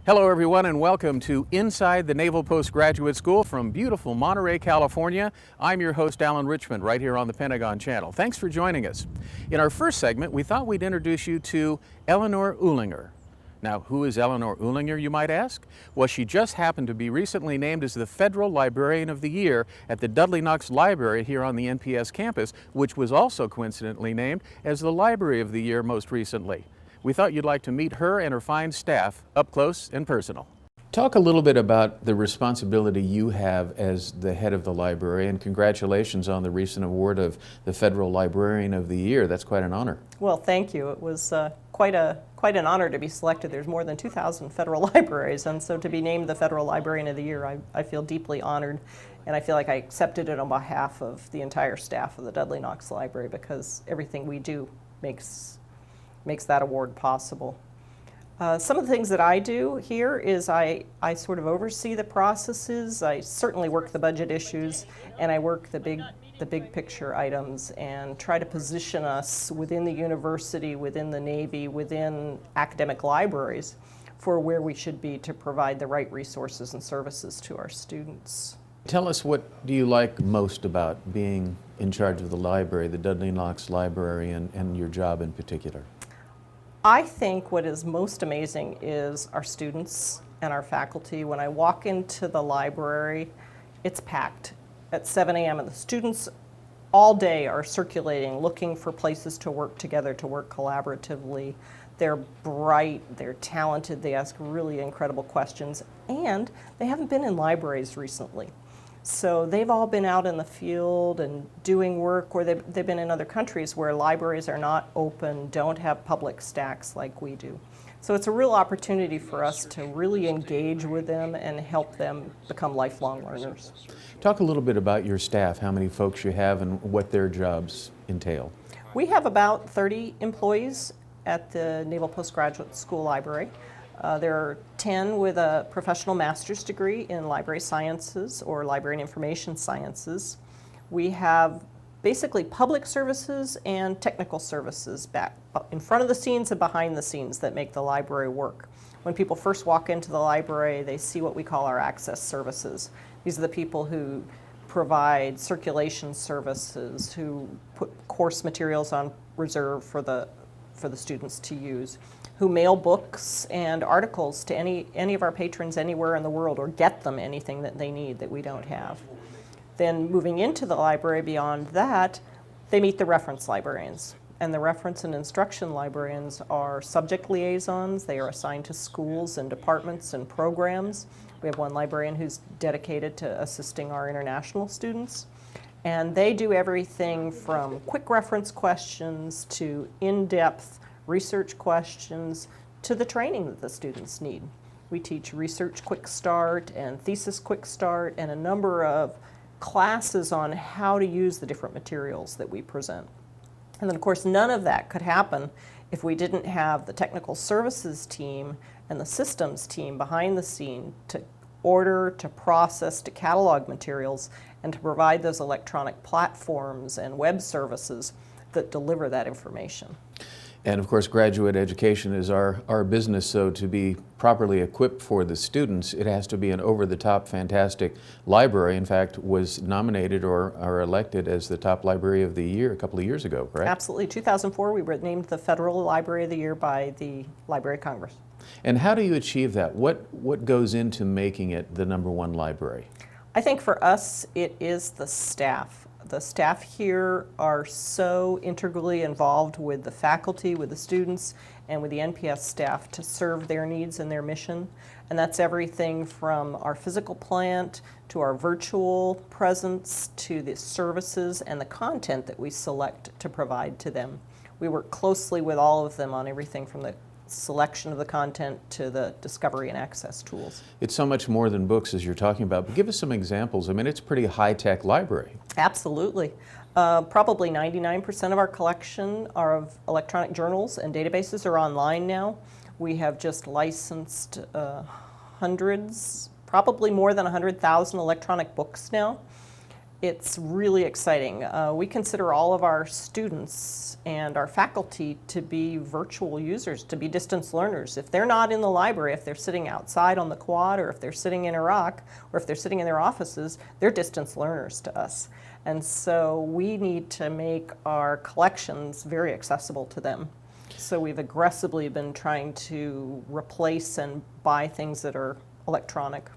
Hello everyone and welcome to Inside the Naval Postgraduate School from beautiful Monterey, California. I'm your host Alan Richmond right here on the Pentagon Channel. Thanks for joining us. In our first segment we thought we'd introduce you to Eleanor Uhlinger. Now who is Eleanor Uhlinger, you might ask? Well, she just happened to be recently named as the Federal Librarian of the Year at the Dudley Knox Library here on the NPS campus, which was also coincidentally named as the Library of the Year most recently. We thought you'd like to meet her and her fine staff up close and personal. Talk a little bit about the responsibility you have as the head of the library, and congratulations on the recent award of the Federal Librarian of the Year. That's quite an honor. Well, thank you. It was quite an honor to be selected. There's more than 2,000 federal libraries, and so to be named the Federal Librarian of the Year, I feel deeply honored, and I feel like I accepted it on behalf of the entire staff of the Dudley Knox Library, because everything we do makes that award possible. Some of the things that I do here is I sort of oversee the processes. I certainly work the budget issues, and I work the big picture items and try to position us within the university, within the Navy, within academic libraries for where we should be to provide the right resources and services to our students. Tell us, what do you like most about being in charge of the library, the Dudley Knox Library, and your job in particular? I think what is most amazing is our students and our faculty. When I walk into the library, it's packed at 7 a.m. and the students all day are circulating, looking for places to work together, to work collaboratively. They're bright, they're talented, they ask really incredible questions, and they haven't been in libraries recently. So they've all been out in the field and doing work, or they've been in other countries where libraries are not open, don't have public stacks like we do. So it's a real opportunity for us to really engage with them and help them become lifelong learners. Talk a little bit about your staff, how many folks you have and what their jobs entail. We have about 30 employees at the Naval Postgraduate School Library. There are 10 with a professional master's degree in library sciences or library and information sciences. We have basically public services and technical services back in front of the scenes and behind the scenes that make the library work. When people first walk into the library, they see what we call our access services. These are the people who provide circulation services, who put course materials on reserve for the students to use, who mail books and articles to any of our patrons anywhere in the world, or get them anything that they need that we don't have. Then moving into the library beyond that, they meet the reference librarians. And the reference and instruction librarians are subject liaisons. They are assigned to schools and departments and programs. We have one librarian who's dedicated to assisting our international students. And they do everything from quick reference questions to in-depth research questions to the training that the students need. We teach Research Quick Start and Thesis Quick Start and a number of classes on how to use the different materials that we present. And then of course none of that could happen if we didn't have the technical services team and the systems team behind the scene to order, to process, to catalog materials, and to provide those electronic platforms and web services that deliver that information. And of course, graduate education is our business, so to be properly equipped for the students, it has to be an over-the-top fantastic library. In fact, was nominated or elected as the top library of the year a couple of years ago, correct? Absolutely. 2004, we were named the Federal Library of the Year by the Library of Congress. And how do you achieve that? What goes into making it the #1 library? I think for us, it is the staff. The staff here are so integrally involved with the faculty, with the students, and with the NPS staff to serve their needs and their mission. And that's everything from our physical plant to our virtual presence to the services and the content that we select to provide to them. We work closely with all of them on everything from the selection of the content to the discovery and access tools. It's so much more than books as you're talking about, but give us some examples. I mean, it's a pretty high-tech library. Absolutely. Probably 99% of our collection are of electronic journals and databases are online now. We have just licensed hundreds, probably more than 100,000 electronic books now. It's really exciting. We consider all of our students and our faculty to be virtual users, to be distance learners. If they're not in the library, if they're sitting outside on the quad, or if they're sitting in Iraq, or if they're sitting in their offices, they're distance learners to us. And so we need to make our collections very accessible to them. So we've aggressively been trying to replace and buy things that are electronic.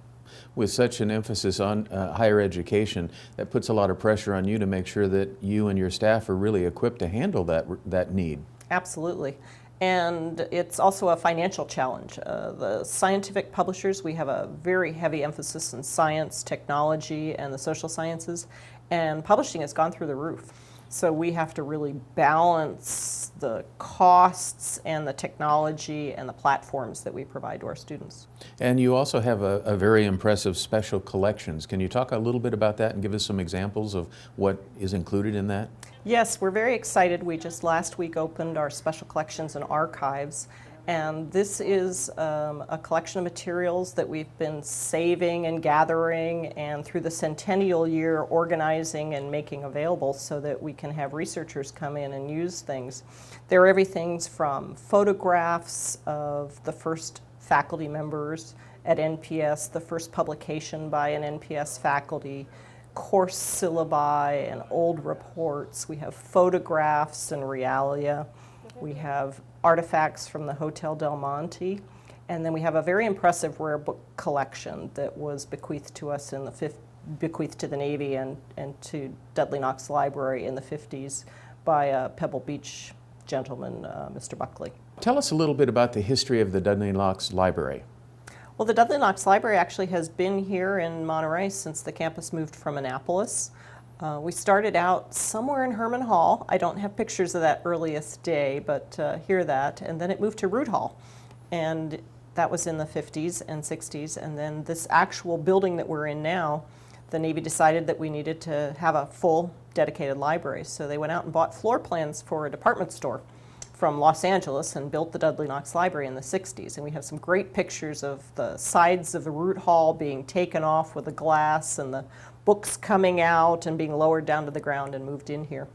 With such an emphasis on higher education, that puts a lot of pressure on you to make sure that you and your staff are really equipped to handle that need. Absolutely. And it's also a financial challenge. The scientific publishers, we have a very heavy emphasis in science, technology, and the social sciences, and publishing has gone through the roof. So we have to really balance the costs and the technology and the platforms that we provide to our students. And you also have a very impressive special collections. Can you talk a little bit about that and give us some examples of what is included in that? Yes, we're very excited. We just last week opened our special collections and archives. And this is a collection of materials that we've been saving and gathering, and through the centennial year organizing and making available so that we can have researchers come in and use things. There are everything from photographs of the first faculty members at NPS, the first publication by an NPS faculty, course syllabi and old reports. We have photographs and realia. We have artifacts from the Hotel Del Monte, and then we have a very impressive rare book collection that was bequeathed to us in the bequeathed to the Navy and to Dudley Knox Library in the 50s by a Pebble Beach gentleman, Mr. Buckley. Tell us a little bit about the history of the Dudley Knox Library. Well, the Dudley Knox Library actually has been here in Monterey since the campus moved from Annapolis. We started out somewhere in Herman Hall. I don't have pictures of that earliest day, but hear that. And then it moved to Root Hall. And that was in the 50s and 60s. And then this actual building that we're in now, the Navy decided that we needed to have a full dedicated library. So they went out and bought floor plans for a department store from Los Angeles and built the Dudley Knox Library in the 60s. And we have some great pictures of the sides of the Root Hall being taken off with the glass and the books coming out and being lowered down to the ground and moved in here.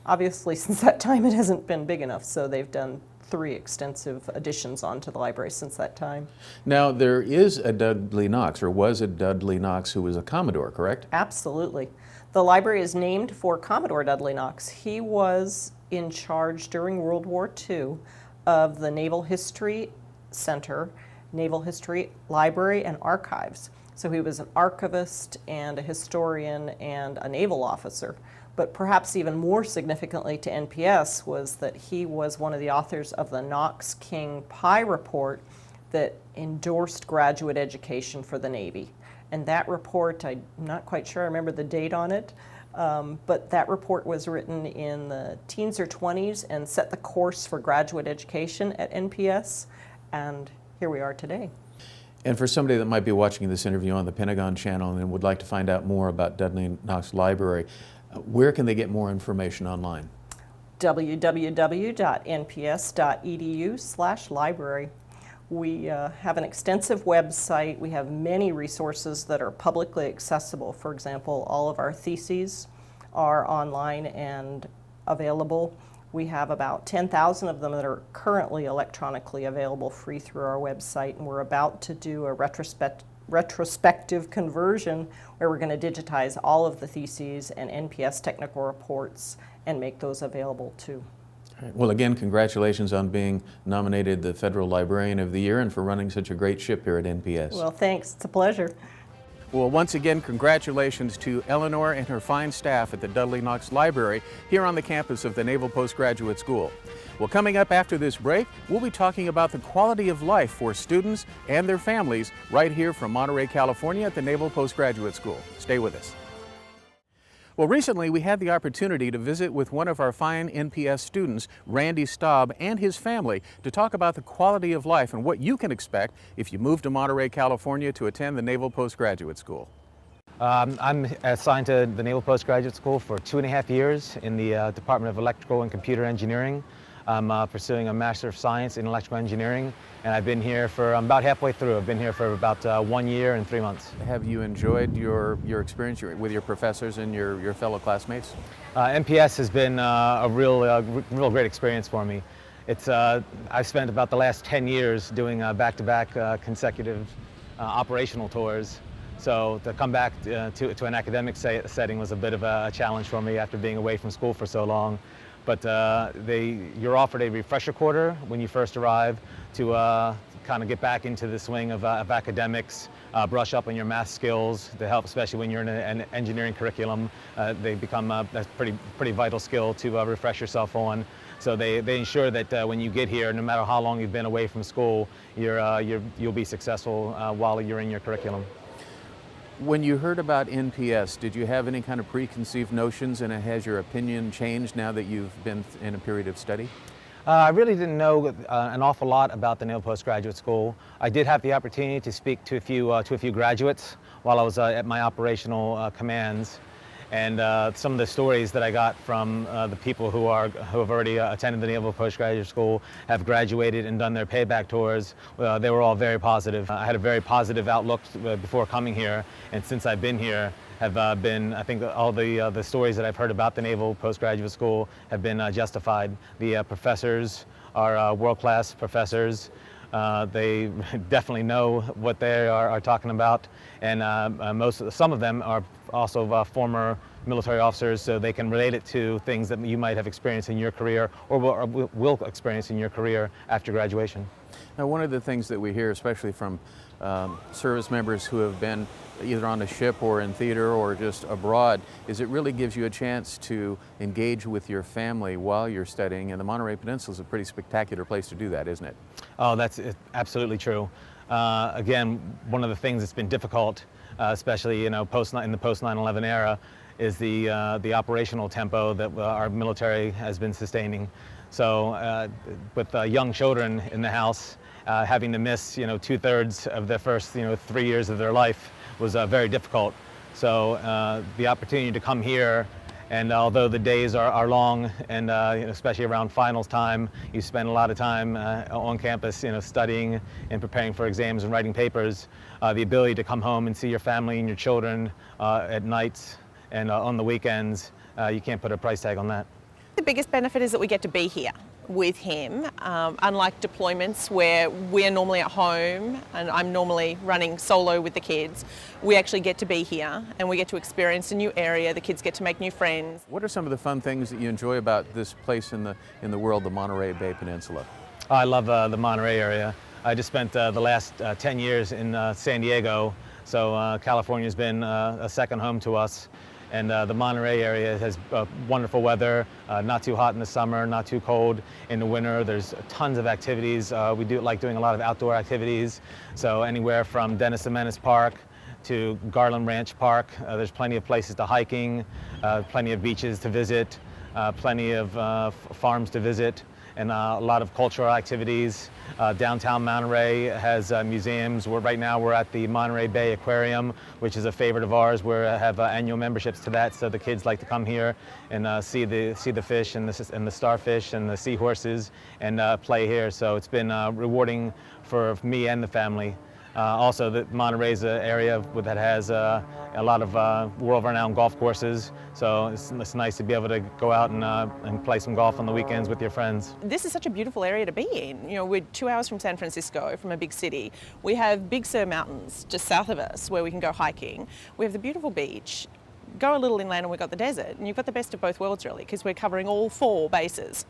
Obviously, since that time, it hasn't been big enough, so they've done 3 extensive additions onto the library since that time. Now, there is a Dudley Knox, or was a Dudley Knox who was a Commodore, correct? Absolutely. The library is named for Commodore Dudley Knox. He was in charge during World War II of the Naval History Center, Naval History Library, and Archives. So he was an archivist and a historian and a naval officer. But perhaps even more significantly to NPS was that he was one of the authors of the Knox-King Pye Report that endorsed graduate education for the Navy. And that report, I'm not quite sure I remember the date on it, but that report was written in the teens or 20s and set the course for graduate education at NPS. And here we are today. And for somebody that might be watching this interview on the Pentagon Channel and would like to find out more about Dudley Knox Library, where can they get more information online? www.nps.edu/library. We have an extensive website. We have many resources that are publicly accessible. For example, all of our theses are online and available. We have about 10,000 of them that are currently electronically available free through our website, and we're about to do a retrospective conversion where we're going to digitize all of the theses and NPS technical reports and make those available too. All right. Well, again, congratulations on being nominated the Federal Librarian of the Year and for running such a great ship here at NPS. Well, thanks. It's a pleasure. Well, once again, congratulations to Eleanor and her fine staff at the Dudley Knox Library here on the campus of the Naval Postgraduate School. Well, coming up after this break, we'll be talking about the quality of life for students and their families right here from Monterey, California at the Naval Postgraduate School. Stay with us. Well, recently we had the opportunity to visit with one of our fine NPS students, Randy Stub, and his family to talk about the quality of life and what you can expect if you move to Monterey, California to attend the Naval Postgraduate School. I'm assigned to the Naval Postgraduate School for 2.5 years in the Department of Electrical and Computer Engineering. I'm pursuing a Master of Science in Electrical Engineering, and I've been here for, I'm about halfway through. I've been here for about 1 year and 3 months. Have you enjoyed your experience with your professors and your fellow classmates? NPS has been a real great experience for me. It's, I've spent about the last 10 years doing back-to-back consecutive operational tours. So to come back to an academic setting was a bit of a challenge for me after being away from school for so long. But you're offered a refresher quarter when you first arrive to kind of get back into the swing of academics, brush up on your math skills to help, especially when you're in an engineering curriculum. They become a pretty vital skill to refresh yourself on. So they ensure that when you get here, no matter how long you've been away from school, you'll be successful while you're in your curriculum. When you heard about NPS, did you have any kind of preconceived notions, and has your opinion changed now that you've been in a period of study? I really didn't know an awful lot about the Naval Postgraduate School. I did have the opportunity to speak to a few graduates while I was at my operational commands. And some of the stories that I got from the people who have already attended the Naval Postgraduate School, have graduated and done their payback tours, they were all very positive. I had a very positive outlook before coming here, and since I've been here, have been, I think all the stories that I've heard about the Naval Postgraduate School have been justified. The professors are world-class professors. They definitely know what they are talking about, and some of them are also former military officers, so they can relate it to things that you might have experienced in your career or will experience in your career after graduation. Now, one of the things that we hear, especially from service members who have been either on a ship or in theater or just abroad, is it really gives you a chance to engage with your family while you're studying, and the Monterey Peninsula is a pretty spectacular place to do that, isn't it? Oh, that's absolutely true. Again, one of the things that's been difficult, especially in the post 9/11 era, is the operational tempo that our military has been sustaining. So with young children in the house, having to miss 2/3 of their first 3 years of their life was very difficult. So the opportunity to come here, and although the days are long, and especially around finals time, you spend a lot of time on campus, studying and preparing for exams and writing papers. The ability to come home and see your family and your children at nights and on the weekends, you can't put a price tag on that. The biggest benefit is that we get to be here with him. Unlike deployments where we're normally at home and I'm normally running solo with the kids, we actually get to be here and we get to experience a new area. The kids get to make new friends. What are some of the fun things that you enjoy about this place in the world, the Monterey Bay Peninsula? I love the Monterey area. I just spent the last 10 years in San Diego, so California's been a second home to us. And the Monterey area has wonderful weather, not too hot in the summer, not too cold in the winter. There's tons of activities. We like doing a lot of outdoor activities. So anywhere from Dennis and Menace Park to Garland Ranch Park. There's plenty of places to hiking, plenty of beaches to visit, plenty of farms to visit, and a lot of cultural activities. Downtown Monterey has museums. Right now we're at the Monterey Bay Aquarium, which is a favorite of ours. We have annual memberships to that, so the kids like to come here and see the fish and the starfish and the seahorses and play here. So it's been rewarding for me and the family. Also, Monterey is an area that has a lot of world-renowned golf courses, so it's nice to be able to go out and play some golf on the weekends with your friends. This is such a beautiful area to be in. We're 2 hours from San Francisco, from a big city. We have Big Sur Mountains just south of us where we can go hiking. We have the beautiful beach. Go a little inland and we've got the desert, and you've got the best of both worlds really, because we're covering all 4 bases.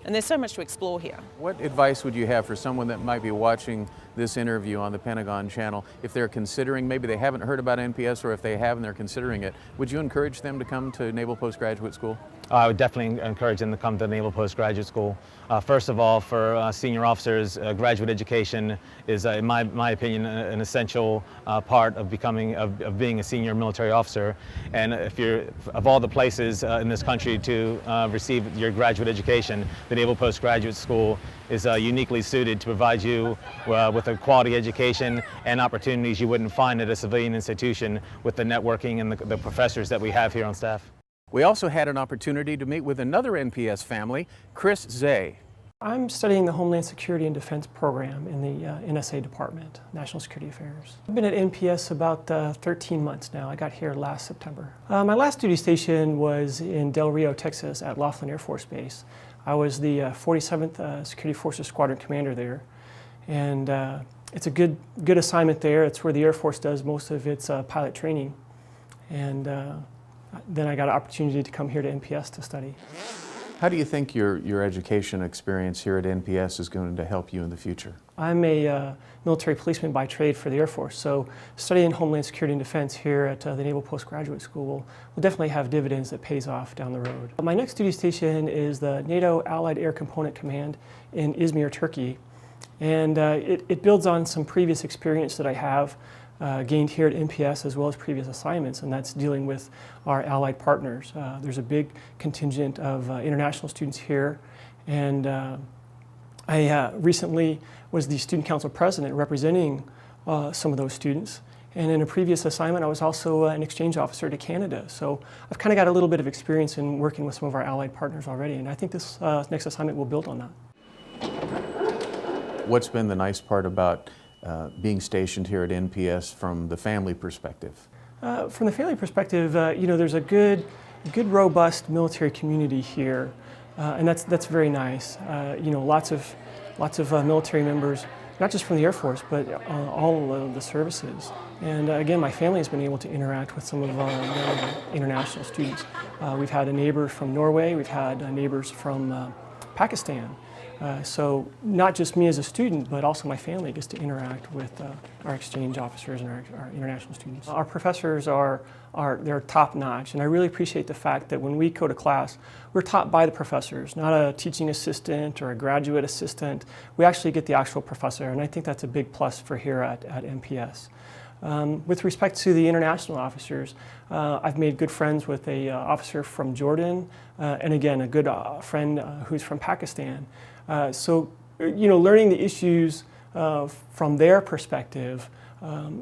And there's so much to explore here. What advice would you have for someone that might be watching this interview on the Pentagon Channel, if they're considering, maybe they haven't heard about NPS, or if they have and they're considering it, would you encourage them to come to Naval Postgraduate School? I would definitely encourage them to come to Naval Postgraduate School. First of all, for senior officers, graduate education is, in my opinion, an essential part of being a senior military officer. And if you're, of all the places in this country to receive your graduate education, the Naval Postgraduate School is uniquely suited to provide you with a quality education and opportunities you wouldn't find at a civilian institution with the networking and the professors that we have here on staff. We also had an opportunity to meet with another NPS family, Chris Zay. I'm studying the Homeland Security and Defense program in the NSA Department, National Security Affairs. I've been at NPS about 13 months now. I got here last September. My last duty station was in Del Rio, Texas at Laughlin Air Force Base. I was the 47th Security Forces Squadron Commander there. And it's a good assignment there. It's where the Air Force does most of its pilot training. And then I got an opportunity to come here to NPS to study. How do you think your education experience here at NPS is going to help you in the future? I'm a military policeman by trade for the Air Force, so studying Homeland Security and Defense here at the Naval Postgraduate School will definitely have dividends that pays off down the road. My next duty station is the NATO Allied Air Component Command in Izmir, Turkey, and it builds on some previous experience that I have gained here at NPS as well as previous assignments, and that's dealing with our allied partners. There's a big contingent of international students here, and I recently was the student council president representing some of those students, and in a previous assignment I was also an exchange officer to Canada, so I've kind of got a little bit of experience in working with some of our allied partners already, and I think this next assignment will build on that. What's been the nice part about being stationed here at NPS from the family perspective? From the family perspective, you know, there's a good robust military community here, and that's very nice. You know, lots of military members, not just from the Air Force, but all of the services. And again, my family has been able to interact with some of our international students. We've had a neighbor from Norway, we've had neighbors from Pakistan. So not just me as a student, but also my family gets to interact with our exchange officers and our international students. Our professors they're top notch, and I really appreciate the fact that when we go to class, we're taught by the professors, not a teaching assistant or a graduate assistant. We actually get the actual professor, and I think that's a big plus for here at NPS. With respect to the international officers, I've made good friends with an officer from Jordan, and again, a good friend who's from Pakistan. So, you know, learning the issues from their perspective,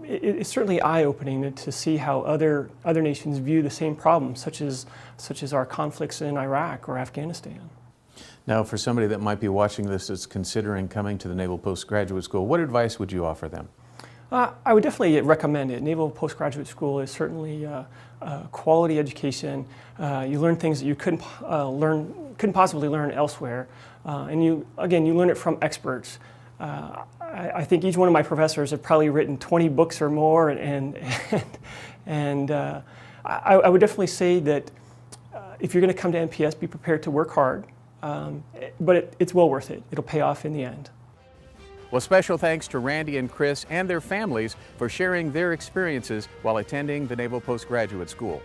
it's certainly eye-opening to see how other nations view the same problems, such as our conflicts in Iraq or Afghanistan. Now, for somebody that might be watching this that's considering coming to the Naval Postgraduate School, what advice would you offer them? I would definitely recommend it. Naval Postgraduate School is certainly quality education. You learn things that you couldn't possibly learn elsewhere, and you learn it from experts. I think each one of my professors have probably written 20 books or more, and I would definitely say that if you're going to come to NPS, be prepared to work hard, but it's well worth it. It'll pay off in the end. Well, special thanks to Randy and Chris and their families for sharing their experiences while attending the Naval Postgraduate School.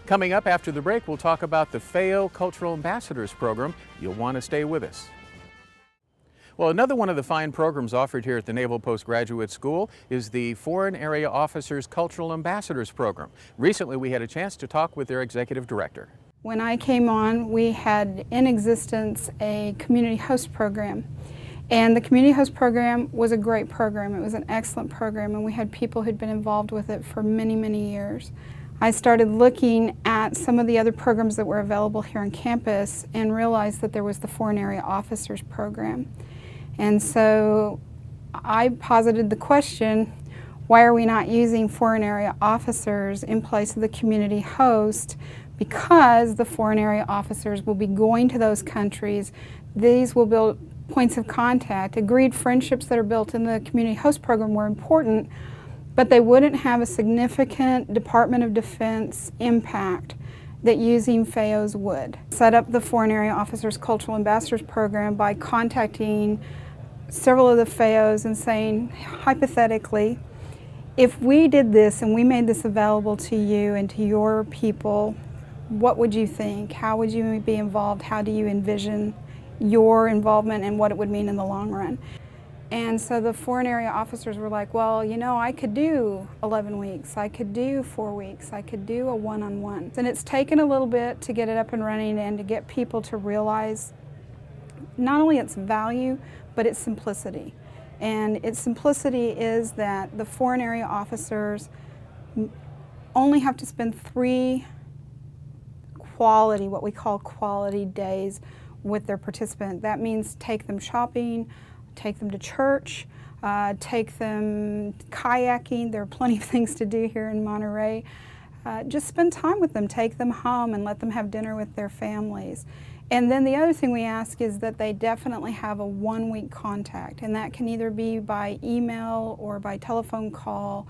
Coming up after the break, we'll talk about the FAO Cultural Ambassadors Program. You'll want to stay with us. Well, another one of the fine programs offered here at the Naval Postgraduate School is the Foreign Area Officers Cultural Ambassadors Program. Recently, we had a chance to talk with their executive director. When I came on, we had in existence a community host program. And the community host program was a great program. It was an excellent program, and we had people who'd been involved with it for many, many years. I started looking at some of the other programs that were available here on campus and realized that there was the Foreign Area Officers Program. And so I posited the question, why are we not using foreign area officers in place of the community host? Because the foreign area officers will be going to those countries. These will build points of contact. Agreed friendships that are built in the community host program were important, but they wouldn't have a significant Department of Defense impact that using FAOs would. Set up the Foreign Area Officers Cultural Ambassadors Program by contacting several of the FAOs and saying, hypothetically, if we did this and we made this available to you and to your people, what would you think? How would you be involved? How do you envision your involvement and what it would mean in the long run? And so the foreign area officers were like, well, you know, I could do 11 weeks, I could do 4 weeks, I could do a one-on-one. And it's taken a little bit to get it up and running and to get people to realize not only its value, but its simplicity. And its simplicity is that the foreign area officers only have to spend 3 quality, what we call quality days with their participant. That means take them shopping, take them to church, take them kayaking. There are plenty of things to do here in Monterey. Just spend time with them, take them home and let them have dinner with their families. And then the other thing we ask is that they definitely have a 1-week contact, and that can either be by email or by telephone call,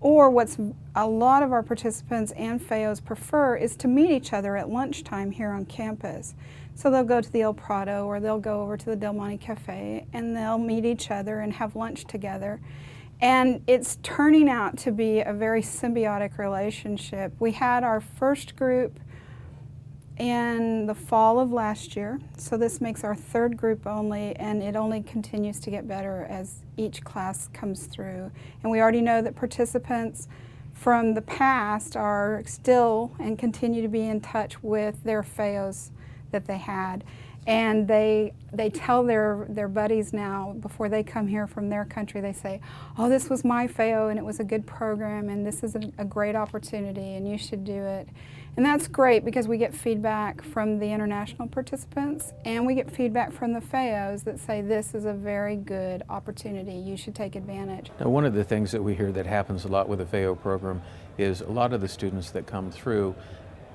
or what's a lot of our participants and FAOs prefer is to meet each other at lunchtime here on campus. So they'll go to the El Prado or they'll go over to the Del Monte Cafe and they'll meet each other and have lunch together. And it's turning out to be a very symbiotic relationship. We had our first group in the fall of last year, so this makes our 3rd group only, and it only continues to get better as each class comes through. And we already know that participants from the past are still and continue to be in touch with their FAOs that they had. And they tell their buddies now, before they come here from their country, they say, oh, this was my FAO and it was a good program and this is a great opportunity and you should do it. And that's great because we get feedback from the international participants and we get feedback from the FAOs that say this is a very good opportunity, you should take advantage. Now, one of the things that we hear that happens a lot with the FAO program is a lot of the students that come through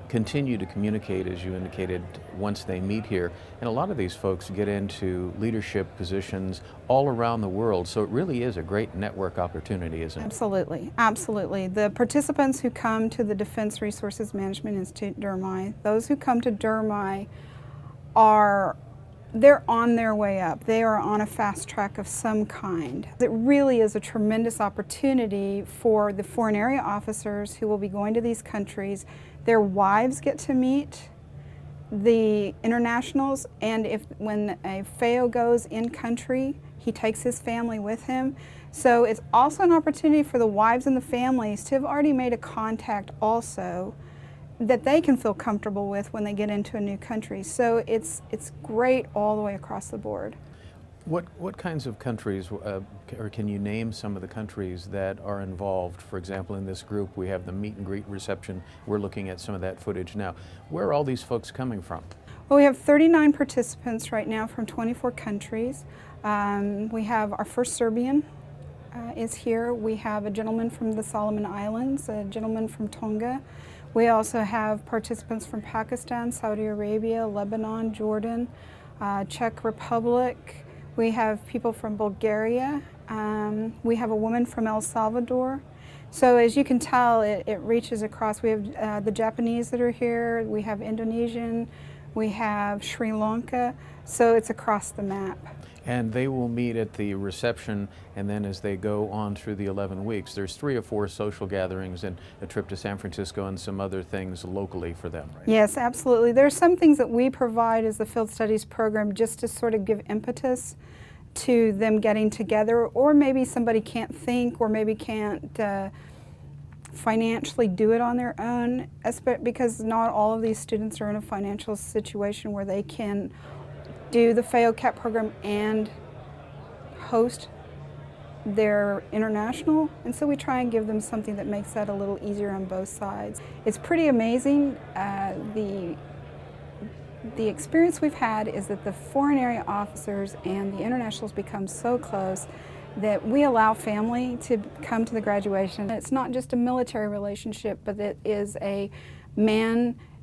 continue to communicate, as you indicated, once they meet here. And a lot of these folks get into leadership positions all around the world. So it really is a great network opportunity, isn't it? Absolutely, absolutely. The participants who come to the Defense Resources Management Institute, DERMI, those who come to DERMI they're on their way up. They are on a fast track of some kind. It really is a tremendous opportunity for the foreign area officers who will be going to these countries. Their wives get to meet the internationals, and when a FAO goes in country, he takes his family with him. So it's also an opportunity for the wives and the families to have already made a contact also that they can feel comfortable with when they get into a new country. So it's great all the way across the board. What kinds of countries, or can you name some of the countries that are involved? For example, in this group, we have the meet and greet reception. We're looking at some of that footage now. Where are all these folks coming from? Well, we have 39 participants right now from 24 countries. We have our first Serbian is here. We have a gentleman from the Solomon Islands, a gentleman from Tonga. We also have participants from Pakistan, Saudi Arabia, Lebanon, Jordan, Czech Republic. We have people from Bulgaria. We have a woman from El Salvador. So as you can tell, it reaches across. We have the Japanese that are here. We have Indonesian. We have Sri Lanka. So it's across the map. And they will meet at the reception, and then as they go on through the 11 weeks, there's 3 or 4 social gatherings and a trip to San Francisco and some other things locally for them, right? Yes, absolutely. There are some things that we provide as the Field Studies program just to sort of give impetus to them getting together, or maybe somebody can't think or maybe can't financially do it on their own, because not all of these students are in a financial situation where they can do the FAO CAP program and host their international, and so we try and give them something that makes that a little easier on both sides. It's pretty amazing. The experience we've had is that the foreign area officers and the internationals become so close that we allow family to come to the graduation. It's not just a military relationship, but it is a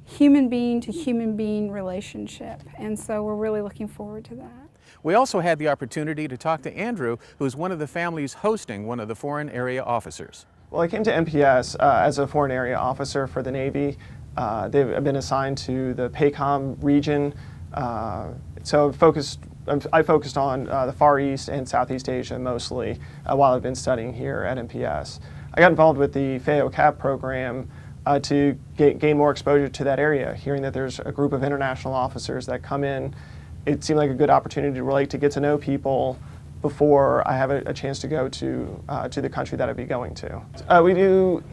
human being to human being relationship, and so we're really looking forward to that. We also had the opportunity to talk to Andrew, who's one of the families hosting one of the foreign area officers. Well, I came to NPS as a foreign area officer for the Navy. They've been assigned to the PACOM region, so I focused on the Far East and Southeast Asia mostly while I've been studying here at NPS. I got involved with the FAO CAP program to gain more exposure to that area. Hearing that there's a group of international officers that come in, it seemed like a good opportunity to really to get to know people before I have a chance to go to the country that I'd be going to. We do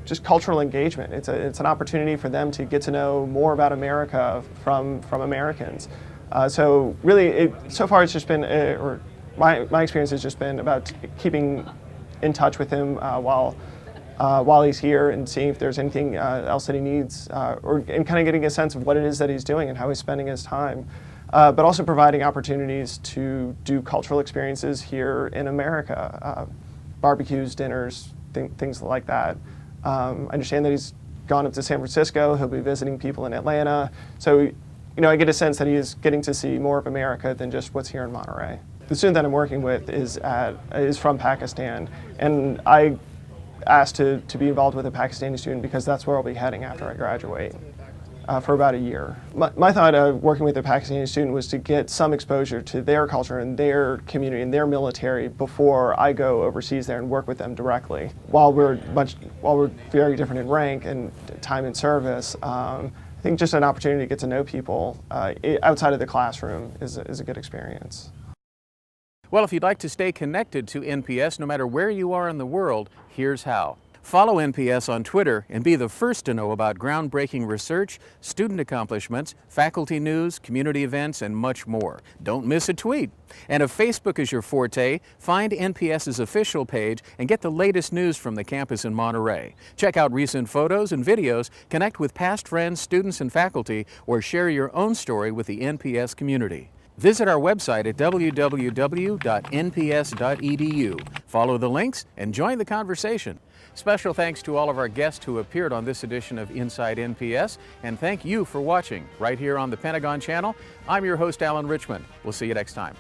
just cultural engagement. It's an opportunity for them to get to know more about America from Americans. So really, so far it's just been, my experience has just been about keeping in touch with them while while he's here and seeing if there's anything else that he needs, and kind of getting a sense of what it is that he's doing and how he's spending his time. But also providing opportunities to do cultural experiences here in America, barbecues, dinners, things like that. I understand that he's gone up to San Francisco. He'll be visiting people in Atlanta. So, I get a sense that he is getting to see more of America than just what's here in Monterey. The student that I'm working with is from Pakistan, and I asked to be involved with a Pakistani student because that's where I'll be heading after I graduate. For about a year. My thought of working with a Pakistani student was to get some exposure to their culture and their community and their military before I go overseas there and work with them directly. While we're very different in rank and time in service, I think just an opportunity to get to know people outside of the classroom is a good experience. Well, if you'd like to stay connected to NPS no matter where you are in the world, here's how. Follow NPS on Twitter and be the first to know about groundbreaking research, student accomplishments, faculty news, community events, and much more. Don't miss a tweet. And if Facebook is your forte, find NPS's official page and get the latest news from the campus in Monterey. Check out recent photos and videos, connect with past friends, students, and faculty, or share your own story with the NPS community. Visit our website at www.nps.edu. Follow the links and join the conversation. Special thanks to all of our guests who appeared on this edition of Inside NPS, and thank you for watching right here on the Pentagon Channel. I'm your host, Alan Richmond. We'll see you next time.